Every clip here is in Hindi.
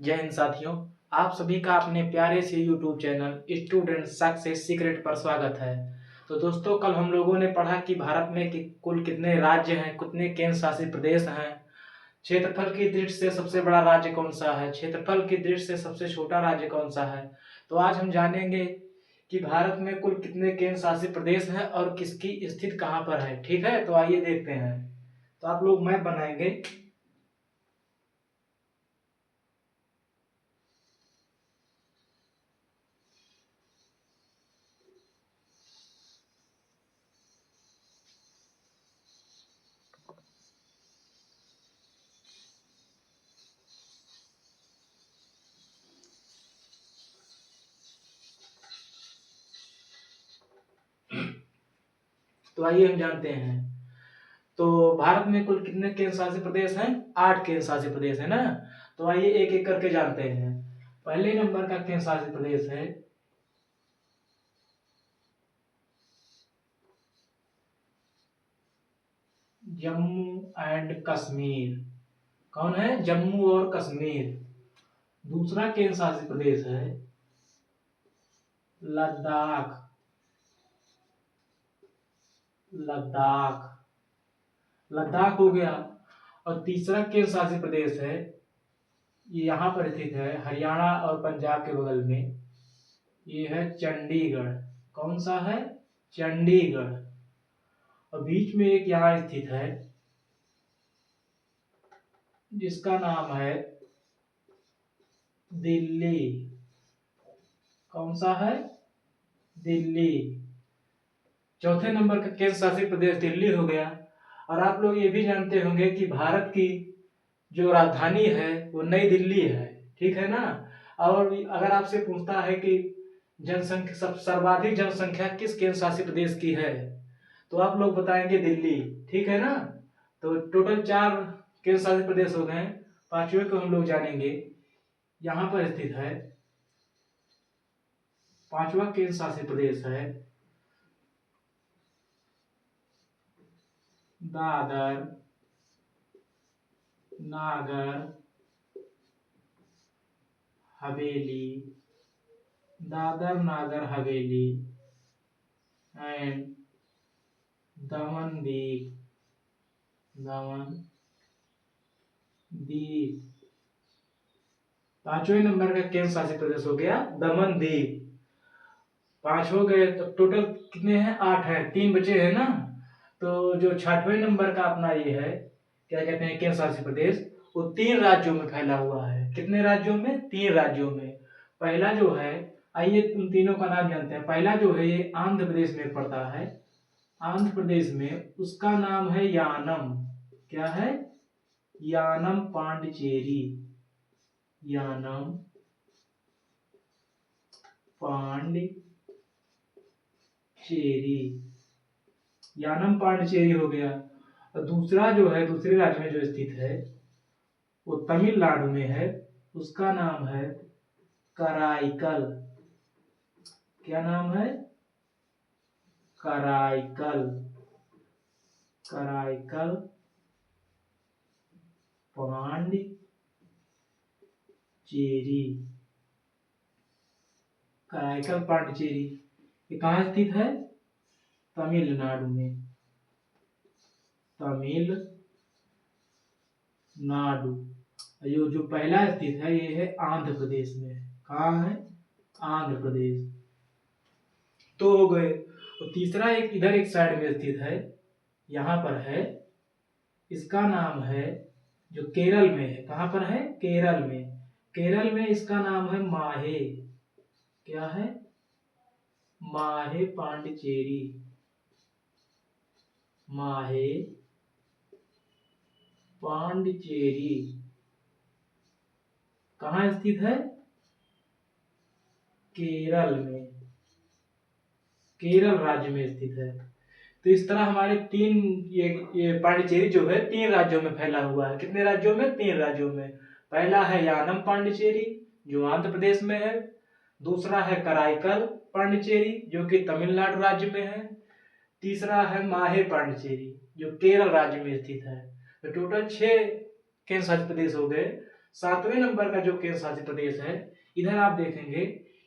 जय हिंद साथियों, आप सभी का अपने प्यारे से YouTube channel student success secret पर स्वागत है। तो दोस्तों, कल हम लोगों ने पढ़ा कि भारत में कुल कितने राज्य हैं, कितने केंद्र शासित प्रदेश हैं, क्षेत्रफल की दृष्टि से सबसे बड़ा राज्य कौन सा है, क्षेत्रफल की दृष्टि से सबसे छोटा राज्य कौन सा है। तो आज हम जानेंगे कि भारत में कुल कितने केंद्र शासित प्रदेश हैं और किसकी स्थिति कहाँ पर है। ठीक है, तो आइए देखते हैं। तो आप लोग मैप बनाएंगे। तो आइए हम जानते हैं। तो भारत में कुल कितने केंद्र शासित प्रदेश हैं? 8 केंद्र शासित प्रदेश है ना। तो आइए एक एक करके जानते हैं। पहले नंबर का केंद्र शासित प्रदेश है जम्मू एंड कश्मीर। कौन है? जम्मू और कश्मीर। दूसरा केंद्र शासित प्रदेश है लद्दाख। लद्दाख लद्दाख हो गया। और तीसरा केंद्र शासित प्रदेश है, ये यहाँ पर स्थित है हरियाणा और पंजाब के बगल में, ये है चंडीगढ़। कौन सा है? चंडीगढ़। और बीच में एक यहाँ स्थित है जिसका नाम है दिल्ली। कौन सा है? दिल्ली। चौथे नंबर का केंद्र शासित प्रदेश दिल्ली हो गया। और आप लोग ये भी जानते होंगे कि भारत की जो राजधानी है वो नई दिल्ली है। ठीक है ना। और अगर आपसे पूछता है कि जनसंख्या सर्वाधिक जनसंख्या किस केंद्र शासित प्रदेश की है, तो आप लोग बताएंगे दिल्ली। ठीक है ना। तो टोटल 4 केंद्र शासित प्रदेश हो गए। पांचवें को हम लोग जानेंगे। यहाँ पर स्थित है पांचवा केंद्र शासित प्रदेश है दादर नागर हवेली। दादर नागर हवेली एंड दमन दीव। दमन दीव। पांचवें नंबर का केंद्र शासित प्रदेश हो गया दमन दीव। 5 हो गए तो टोटल कितने हैं? 8 है, 3 बचे हैं ना। तो जो छठवें नंबर का अपना ये है, क्या कहते हैं, केंद्र शासित प्रदेश, वो 3 राज्यों में फैला हुआ है। कितने राज्यों में? 3 राज्यों में। पहला जो है, आइए उन तीनों का नाम जानते हैं। पहला जो है ये आंध्र प्रदेश में पड़ता है। आंध्र प्रदेश में उसका नाम है यानम। क्या है? यानम पांडिचेरी। यानम पांडिचेरी। यानम पांडिचेरी हो गया। और दूसरा जो है, दूसरे राज्य में जो स्थित है वो तमिलनाडु में है। उसका नाम है कराईकल। क्या नाम है? कराईकल। कराईकल पांडिचेरी। कराईकल पांडिचेरी ये कहाँ स्थित है? तमिलनाडु में। तमिलनाडु। ये जो पहला स्थित है ये है आंध्र प्रदेश में। कहाँ है? आंध्र प्रदेश। तो हो गए। और तीसरा एक इधर एक साइड में स्थित है, यहाँ पर है, इसका नाम है, जो केरल में है। कहाँ पर है? केरल में। केरल में इसका नाम है माहे। क्या है? माहे पांडिचेरी। माहे पांडिचेरी कहाँ स्थित है? केरल में। केरल राज्य में स्थित है। तो इस तरह हमारे 3 ये पांडिचेरी जो है 3 राज्यों में फैला हुआ है। कितने राज्यों में? 3 राज्यों में। पहला है यानम पांडिचेरी जो आंध्र प्रदेश में है। दूसरा है कराईकल पांडिचेरी जो कि तमिलनाडु राज्य में है। तीसरा है माहे पांडिचेरी जो केरल राज्य में स्थित है। तो टोटल 6 केंद्र शासित प्रदेश हो गए। 7वें नंबर का जो केंद्र शासित प्रदेश है, इधर आप देखेंगे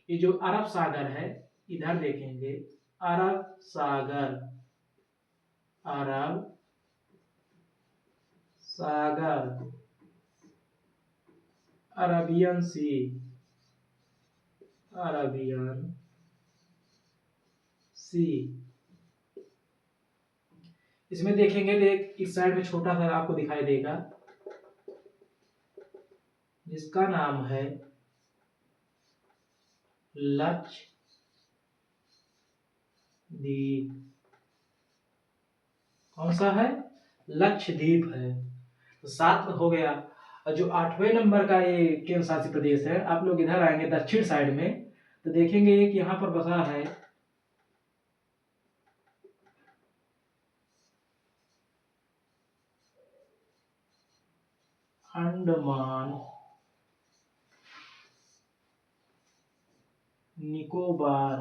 ये जो अरब सागर है, इधर देखेंगे अरब सागर, अरब सागर, अरबियन सी, अरबियन सी। इसमें देखेंगे तो एक इस साइड में छोटा सा आपको दिखाई देगा जिसका नाम है लक्षद्वीप। कौन सा है? लक्षद्वीप है। तो 7 हो गया। और जो 8वें नंबर का ये केंद्र शासित प्रदेश है, आप लोग इधर आएंगे दक्षिण साइड में तो देखेंगे कि यहाँ पर बसा है अंडमान निकोबार।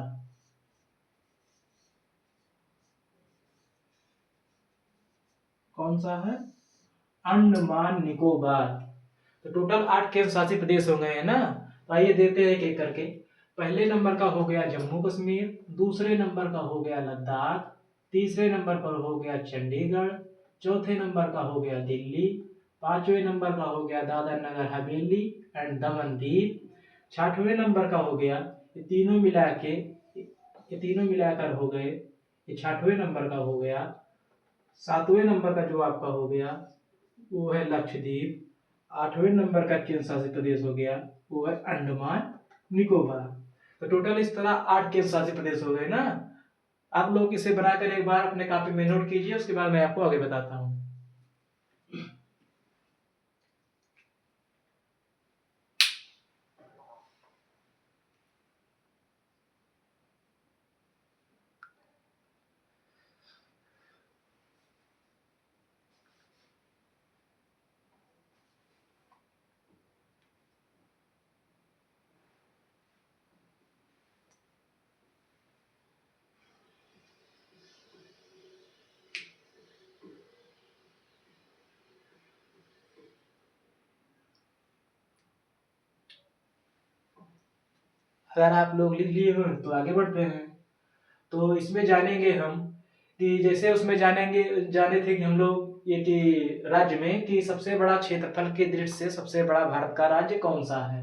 कौन सा है? अंडमान निकोबार। तो टोटल 8 केंद्र शासित प्रदेश हो गए हैं ना। तो आइए देते हैं एक एक करके। पहले नंबर का हो गया जम्मू कश्मीर, दूसरे नंबर का हो गया लद्दाख, तीसरे नंबर पर हो गया चंडीगढ़, चौथे नंबर का हो गया दिल्ली, 5वें नंबर का हो गया दादर नगर हवेली एंड दमन दीव, 6वें नंबर का हो गया ये तीनों मिलाकर हो गए ये 6वें नंबर का हो गया। 7वें नंबर का जो आपका हो गया वो है लक्षद्वीप। 8वें नंबर का केंद्र शासित प्रदेश हो गया वो है अंडमान निकोबार। तो टोटल इस तरह 8 केंद्र शासित प्रदेश हो गए ना। आप लोग इसे बनाकर एक बार अपने कॉपी में नोट कीजिए, उसके बाद मैं आपको आगे बताता हूँ। अगर आप लोग लिख लिए हो तो आगे बढ़ते हैं। तो इसमें जानेंगे हम कि जैसे उसमें जाने थे कि हम लोग ये कि राज्य में कि सबसे बड़ा क्षेत्रफल के दृष्टि से सबसे बड़ा भारत का राज्य कौन सा है।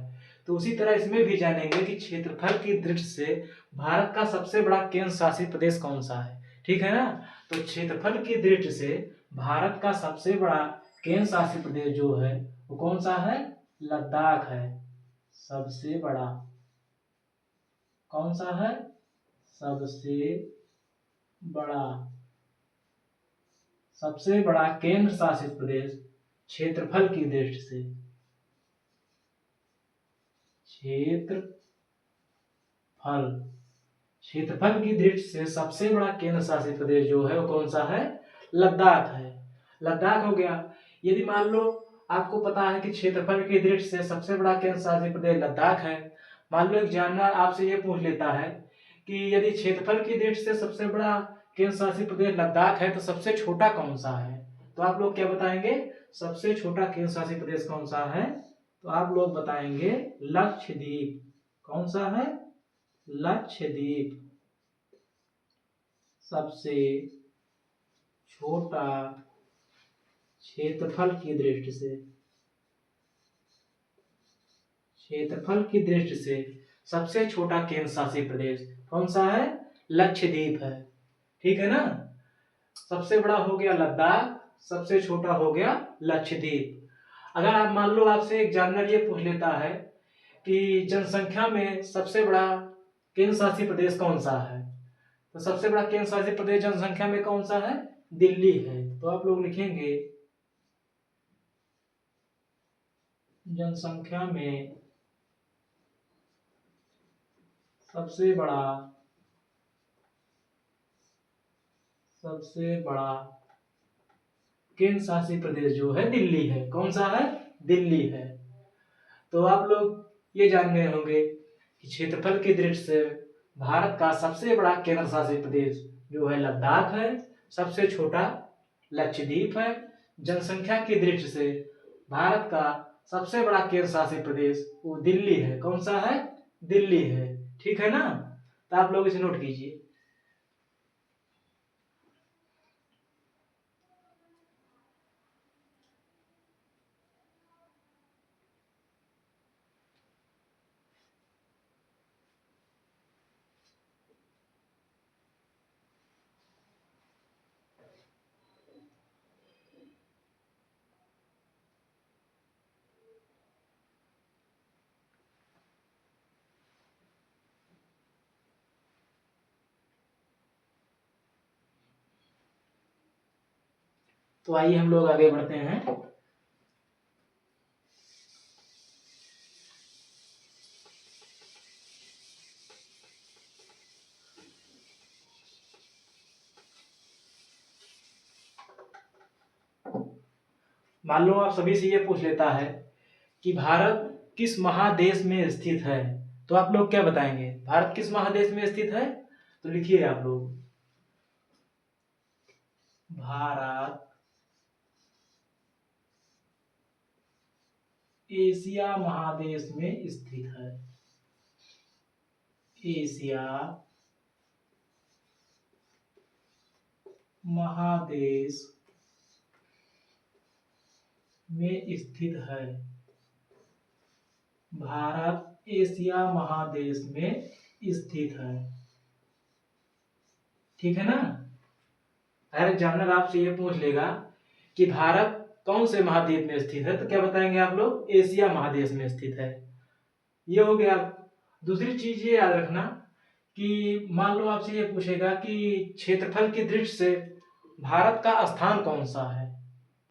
तो उसी तरह इसमें भी जानेंगे कि क्षेत्रफल की दृष्टि से भारत का सबसे बड़ा केंद्र शासित प्रदेश कौन सा है। ठीक है ना। तो क्षेत्रफल की दृष्टि से भारत का सबसे बड़ा केंद्र शासित प्रदेश जो है वो कौन सा है? लद्दाख है। सबसे बड़ा कौन सा है? सबसे बड़ा, सबसे बड़ा केंद्र शासित प्रदेश क्षेत्रफल की दृष्टि से, क्षेत्रफल की दृष्टि से सबसे बड़ा केंद्र शासित प्रदेश जो है वो कौन सा है? लद्दाख है। लद्दाख हो गया। यदि मान लो आपको पता है कि क्षेत्रफल की दृष्टि से सबसे बड़ा केंद्र शासित प्रदेश लद्दाख है, मान लो एक जानवर आपसे ये पूछ लेता है कि यदि क्षेत्रफल की दृष्टि से सबसे बड़ा केंद्र शासित प्रदेश लद्दाख है तो सबसे छोटा कौन सा है? तो आप लोग क्या बताएंगे? सबसे छोटा केंद्र शासित प्रदेश कौन सा है? तो आप लोग बताएंगे लक्षद्वीप। कौन सा है? लक्षद्वीप सबसे छोटा क्षेत्रफल की दृष्टि से, क्षेत्रफल की दृष्टि से सबसे छोटा केंद्र शासित प्रदेश कौन सा है? लक्षद्वीप है। ठीक है ना। सबसे बड़ा हो गया लद्दाख, सबसे छोटा हो गया लक्षद्वीप। अगर आप मान लो आपसे एक जानवर ये पूछ लेता है कि जनसंख्या में सबसे बड़ा केंद्र शासित प्रदेश कौन सा है, तो सबसे बड़ा केंद्र शासित प्रदेश जनसंख्या में कौन सा है? दिल्ली है। तो आप लोग लिखेंगे जनसंख्या में सबसे बड़ा केंद्र शासित प्रदेश जो है दिल्ली है। कौन सा है? दिल्ली है। तो आप लोग ये जान गए होंगे कि क्षेत्रफल की दृष्टि से भारत का सबसे बड़ा केंद्र शासित प्रदेश जो है लद्दाख है, सबसे छोटा लक्षद्वीप है। जनसंख्या की दृष्टि से भारत का सबसे बड़ा केंद्र शासित प्रदेश वो दिल्ली है। कौन सा है? दिल्ली है। ठीक है ना? तो आप लोग इसे नोट कीजिए। तो आइए हम लोग आगे बढ़ते हैं। मान लो आप सभी से ये पूछ लेता है कि भारत किस महादेश में स्थित है, तो आप लोग क्या बताएंगे? भारत किस महादेश में स्थित है? तो लिखिए आप लोग, भारत एशिया महादेश में स्थित है। एशिया महादेश में स्थित है। भारत एशिया महादेश में स्थित है। ठीक है ना? हर एग्जामिनर आपसे ये पूछ लेगा कि भारत कौन से महाद्वीप में स्थित है, तो क्या बताएंगे आप लोग? एशिया महादेश में स्थित है। ये हो गया। दूसरी चीज ये याद रखना कि मान लो आपसे ये पूछेगा कि क्षेत्रफल की दृष्टि से भारत का स्थान कौन सा है,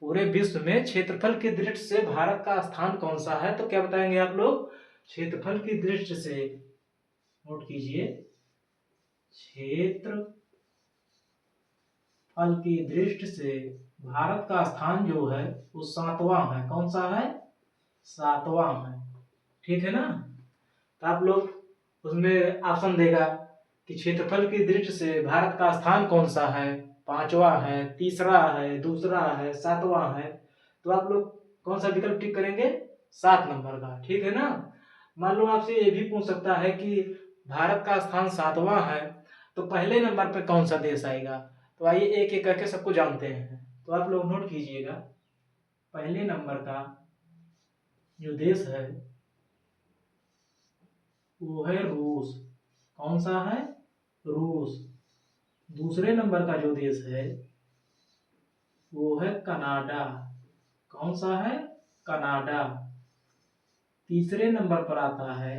पूरे विश्व में क्षेत्रफल की दृष्टि से भारत का स्थान कौन सा है, तो क्या बताएंगे आप लोग? क्षेत्रफल की दृष्टि से, नोट कीजिए, क्षेत्रफल की दृष्टि से भारत का स्थान जो है वो 7वां है। कौन सा है? 7वां है। ठीक है ना? तो आप लोग उसमें ऑप्शन देगा कि क्षेत्रफल की दृष्टि से भारत का स्थान कौन सा है, 5वां है, तीसरा है, दूसरा है, 7वां है, तो आप लोग कौन सा विकल्प टिक करेंगे? 7 नंबर का। ठीक है ना? मान लो आपसे ये भी पूछ सकता है कि भारत का स्थान 7वां है तो पहले नंबर पे कौन सा देश आएगा, तो आइए एक एक करके सबको जानते हैं। तो आप लोग नोट कीजिएगा, पहले नंबर का जो देश है वो है रूस। कौन सा है? रूस। दूसरे नंबर का जो देश है वो है कनाडा। कौन सा है? कनाडा। तीसरे नंबर पर आता है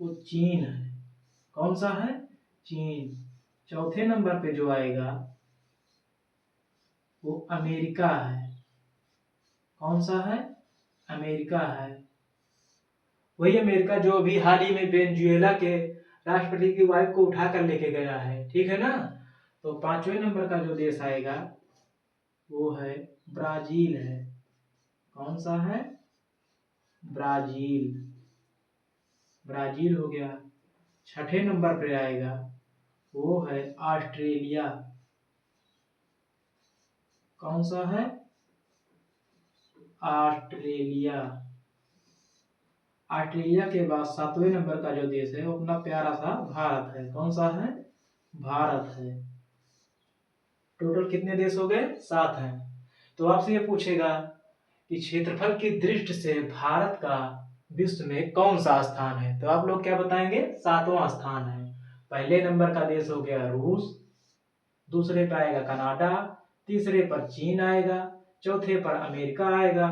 वो चीन है। कौन सा है? चीन। चौथे नंबर पे जो आएगा वो अमेरिका है। कौन सा है? अमेरिका है। वही अमेरिका जो अभी हाल ही में वेनेजुएला के राष्ट्रपति की वाइफ को उठा कर लेके गया है। ठीक है ना? तो 5वें नंबर का जो देश आएगा वो है ब्राजील है। कौन सा है? ब्राजील। ब्राजील हो गया। 6ठे नंबर पे आएगा वो है ऑस्ट्रेलिया। कौन सा है? ऑस्ट्रेलिया। ऑस्ट्रेलिया के बाद 7वें नंबर का जो देश है वो अपना प्यारा सा भारत है। कौन सा है? भारत है। टोटल कितने देश हो गए? 7 हैं। तो आपसे ये पूछेगा कि क्षेत्रफल की दृष्टि से भारत का विश्व में कौन सा स्थान है, तो आप लोग क्या बताएंगे? 7वां स्थान है। पहले नंबर का देश हो गया रूस, दूसरे पर आएगा कनाडा, तीसरे पर चीन आएगा, चौथे पर अमेरिका आएगा,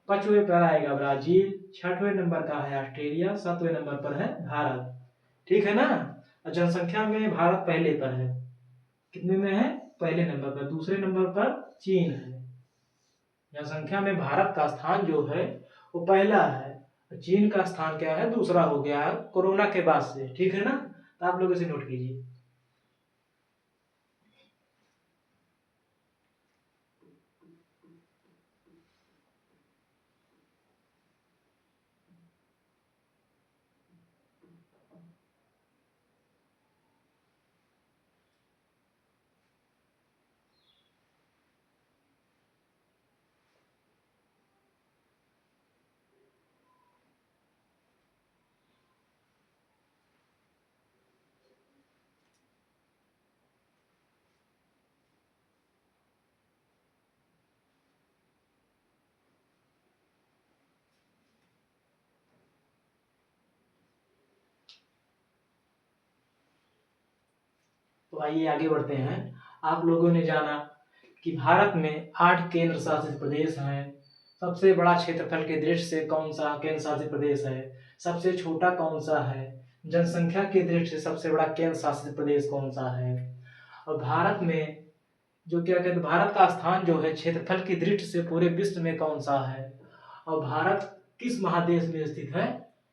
5वें पर आएगा ब्राजील, 6ठवें नंबर का है ऑस्ट्रेलिया, 7वें नंबर पर है भारत। ठीक है ना? और जनसंख्या में भारत पहले पर है। कितने में है? पहले नंबर पर। दूसरे नंबर पर चीन है। जनसंख्या में भारत का स्थान जो है वो पहला है। चीन का स्थान क्या है? दूसरा हो गया कोरोना के बाद से। ठीक है ना? तो आप लोग इसे नोट कीजिए। आइए आगे बढ़ते हैं। आप लोगों ने जाना कि भारत में 8 केंद्र शासित प्रदेश हैं। सबसे बड़ा क्षेत्रफल के दृष्टि से कौन सा केंद्र शासित प्रदेश है? सबसे छोटा कौन सा है? जनसंख्या के दृष्टि से सबसे बड़ा केंद्र शासित प्रदेश कौन सा है? और भारत में जो क्या कहते हैं, भारत का स्थान जो है क्षेत्रफल की दृष्टि से पूरे विश्व में कौन सा है? और भारत किस महादेश में स्थित है?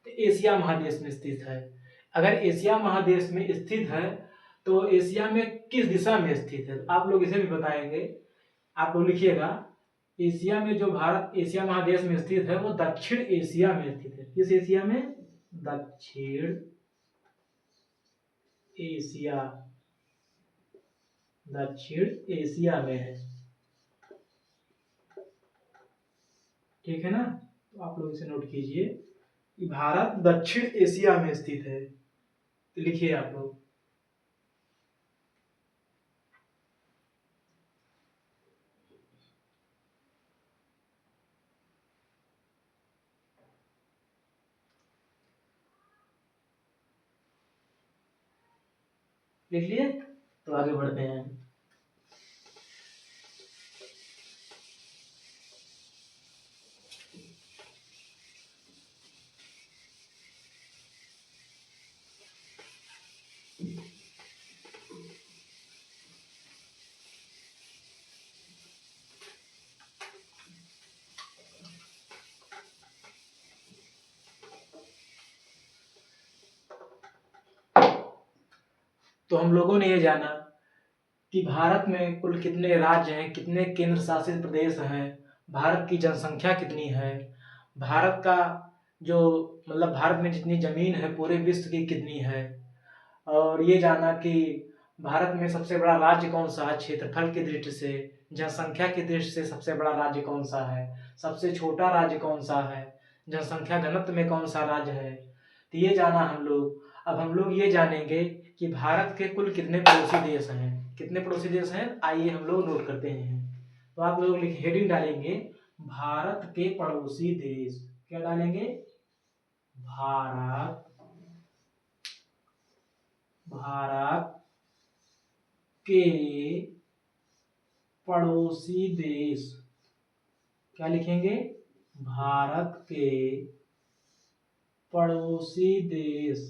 तो एशिया महादेश में स्थित है। अगर एशिया महादेश में स्थित है तो एशिया में किस दिशा में स्थित है? आप लोग इसे भी बताएंगे। आप लोग लिखिएगा, एशिया में जो भारत एशिया महादेश में स्थित है वो दक्षिण एशिया में स्थित है। किस एशिया में? दक्षिण एशिया, दक्षिण एशिया में है। ठीक है ना? तो आप लोग इसे नोट कीजिए कि भारत दक्षिण एशिया में स्थित है। तो लिखिए आप लोग। लिख लिए? तो आगे बढ़ते हैं। तो हम लोगों ने ये जाना कि भारत में कुल कितने राज्य हैं, कितने केंद्र शासित प्रदेश हैं, भारत की जनसंख्या कितनी है, भारत का जो मतलब भारत में जितनी जमीन है पूरे विश्व की कितनी है, और ये जाना कि भारत में सबसे बड़ा राज्य कौन सा है क्षेत्रफल की दृष्टि से, जनसंख्या की दृष्टि से सबसे बड़ा राज्य कौन सा है, सबसे छोटा राज्य कौन सा है, जनसंख्या घनत्व में कौन सा राज्य है। तो ये जाना हम लोग। अब हम लोग ये जानेंगे कि भारत के कुल कितने पड़ोसी देश हैं। कितने पड़ोसी देश हैं आइए हम लोग नोट करते हैं। तो आप लोग हेडिंग डालेंगे भारत के पड़ोसी देश। क्या डालेंगे? भारत भारत के पड़ोसी देश। क्या लिखेंगे? भारत के पड़ोसी देश।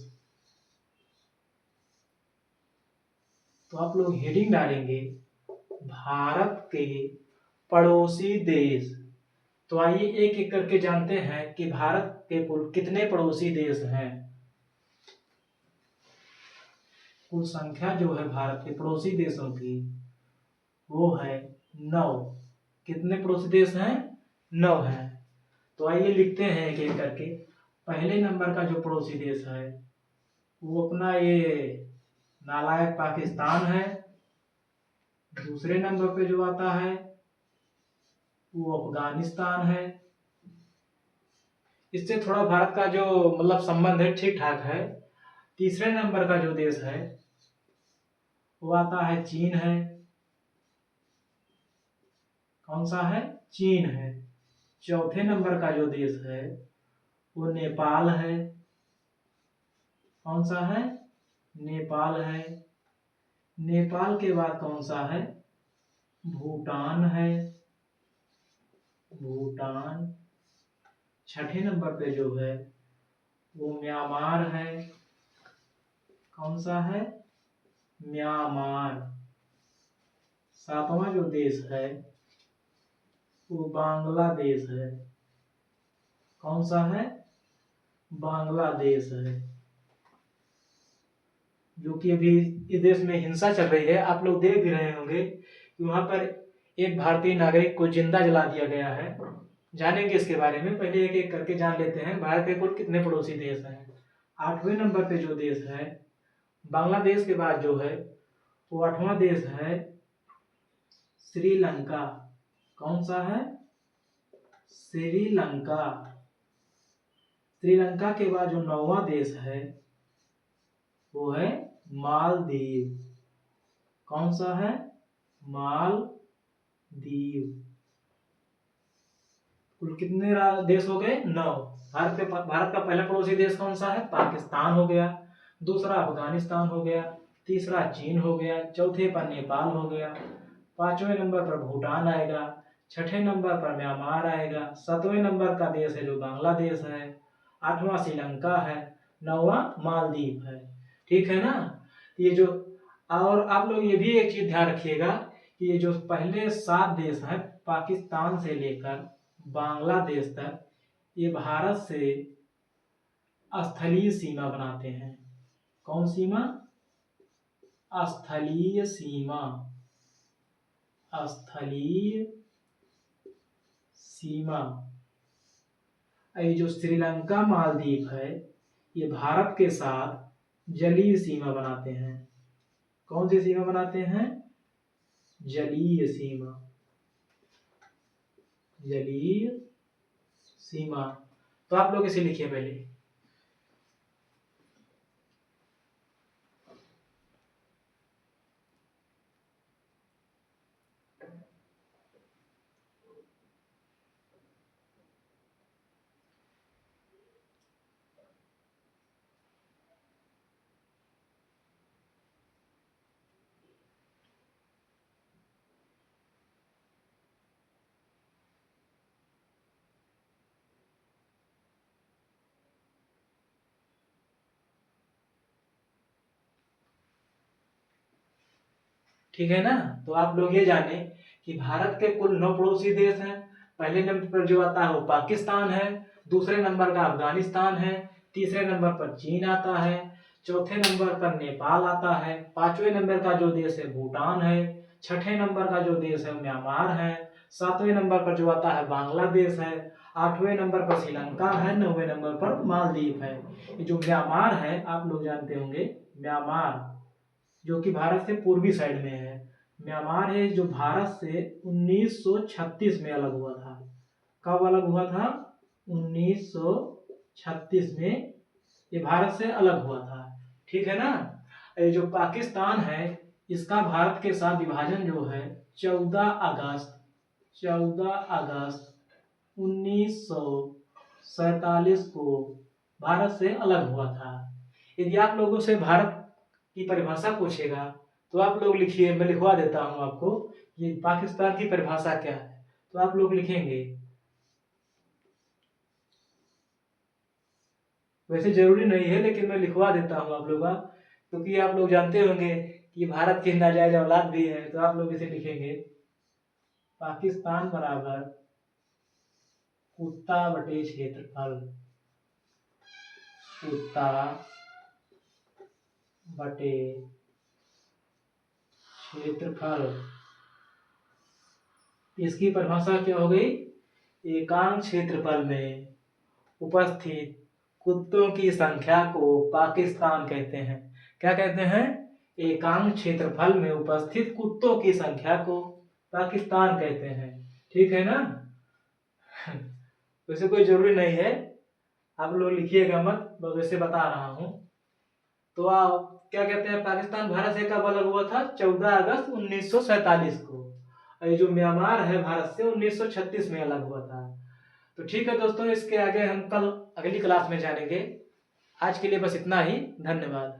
तो आप लोग हेडिंग डालेंगे भारत के पड़ोसी देश। तो आइए एक एक करके जानते हैं कि भारत के कुल कितने पड़ोसी देश हैं। कुल संख्या जो है भारत के पड़ोसी देशों की वो है 9। कितने पड़ोसी देश हैं? 9 हैं। तो आइए लिखते हैं एक एक करके। पहले नंबर का जो पड़ोसी देश है वो अपना ये नालायक पाकिस्तान है। दूसरे नंबर पे जो आता है वो अफगानिस्तान है। इससे थोड़ा भारत का जो मतलब संबंध है ठीक ठाक है। तीसरे नंबर का जो देश है वो आता है चीन है। कौन सा है? चीन है। चौथे नंबर का जो देश है वो नेपाल है। कौन सा है? नेपाल है। नेपाल के बाद कौन सा है? भूटान है। भूटान। छठे नंबर पे जो है वो म्यांमार है। कौन सा है? म्यांमार। सातवां जो देश है वो बांग्लादेश है। कौन सा है? बांग्लादेश है। जो कि अभी इस देश में हिंसा चल रही है। आप लोग देख भी रहे होंगे कि वहां पर एक भारतीय नागरिक को जिंदा जला दिया गया है। जानेंगे इसके बारे में। पहले एक एक करके जान लेते हैं भारत के कुल कितने पड़ोसी देश हैं। 8वें नंबर पे जो देश है बांग्लादेश के बाद जो है वो 8वां देश है श्रीलंका। कौन सा है? श्रीलंका। श्रीलंका के बाद जो 9वां देश है वो है मालदीव। कौन सा है? मालदीव। कुल कितने देश हो गए? 9। भारत का पहला पड़ोसी देश कौन सा है? पाकिस्तान हो गया। दूसरा अफगानिस्तान हो गया। तीसरा चीन हो गया, चौथे पर नेपाल हो गया, पांचवें नंबर पर भूटान आएगा, छठे नंबर पर म्यांमार आएगा, सातवें नंबर का देश है जो बांग्लादेश है, आठवां श्रीलंका है, नौवां मालदीव है। ठीक है ना। ये जो, और आप लोग ये भी एक चीज ध्यान रखिएगा कि ये जो पहले 7 देश हैं पाकिस्तान से लेकर बांग्लादेश तक, ये भारत से स्थलीय सीमा बनाते हैं। कौन सीमा? स्थलीय सीमा। स्थलीय सीमा। ये जो श्रीलंका मालदीव है ये भारत के साथ जलीय सीमा बनाते हैं। कौन सी सीमा बनाते हैं? जलीय सीमा। जलीय सीमा। तो आप लोग इसे लिखिए पहले। ठीक है ना। तो आप लोग ये जाने कि भारत के कुल 9 पड़ोसी देश हैं। पहले नंबर पर जो आता है वो पाकिस्तान है, दूसरे नंबर का अफगानिस्तान है, तीसरे नंबर पर चीन आता है, चौथे नंबर पर नेपाल आता है, पांचवें नंबर का जो देश है भूटान है, छठे नंबर का जो देश है म्यांमार है, सातवें नंबर पर जो आता है बांग्लादेश है, आठवें नंबर पर श्रीलंका है, नौवें नंबर पर मालदीव है। ये जो म्यांमार है आप लोग जानते होंगे, म्यांमार जो कि भारत से पूर्वी साइड में है। म्यांमार है जो भारत से 1936 में अलग हुआ था। कब अलग हुआ था? 1936 में ये भारत से अलग हुआ था। ठीक है ना। ये जो पाकिस्तान है इसका भारत के साथ विभाजन जो है 14 अगस्त 1947 को भारत से अलग हुआ था। यदि आप लोगों से भारत की परिभाषा पूछेगा तो आप लोग लिखिए, मैं लिखवा देता हूं आपको कि पाकिस्तान की परिभाषा क्या है। तो आप लोग लिखेंगे, वैसे जरूरी नहीं है लेकिन मैं लिखवा देता हूं आप लोग का, क्योंकि आप लोग जानते होंगे कि भारत की नाजायज औलाद भी है। तो आप लोग इसे लिखेंगे, पाकिस्तान बराबर कुत्ता बटे क्षेत्रफल। कुत्ता बटे क्षेत्रफल। इसकी परिभाषा क्या हो गई? एकांक क्षेत्रफल में उपस्थित कुत्तों की संख्या को पाकिस्तान कहते हैं। क्या कहते हैं? एकांक क्षेत्रफल में उपस्थित कुत्तों की संख्या को पाकिस्तान कहते हैं। ठीक है ना। वैसे कोई जरूरी नहीं है, आप लोग लिखिएगा मत, बस वैसे बता रहा हूं। तो आप क्या कहते हैं, पाकिस्तान भारत से कब अलग हुआ था? 14 अगस्त 1947 को। ये जो म्यांमार है भारत से 1936 में अलग हुआ था। तो ठीक है दोस्तों, इसके आगे हम कल अगली क्लास में जानेंगे। आज के लिए बस इतना ही। धन्यवाद।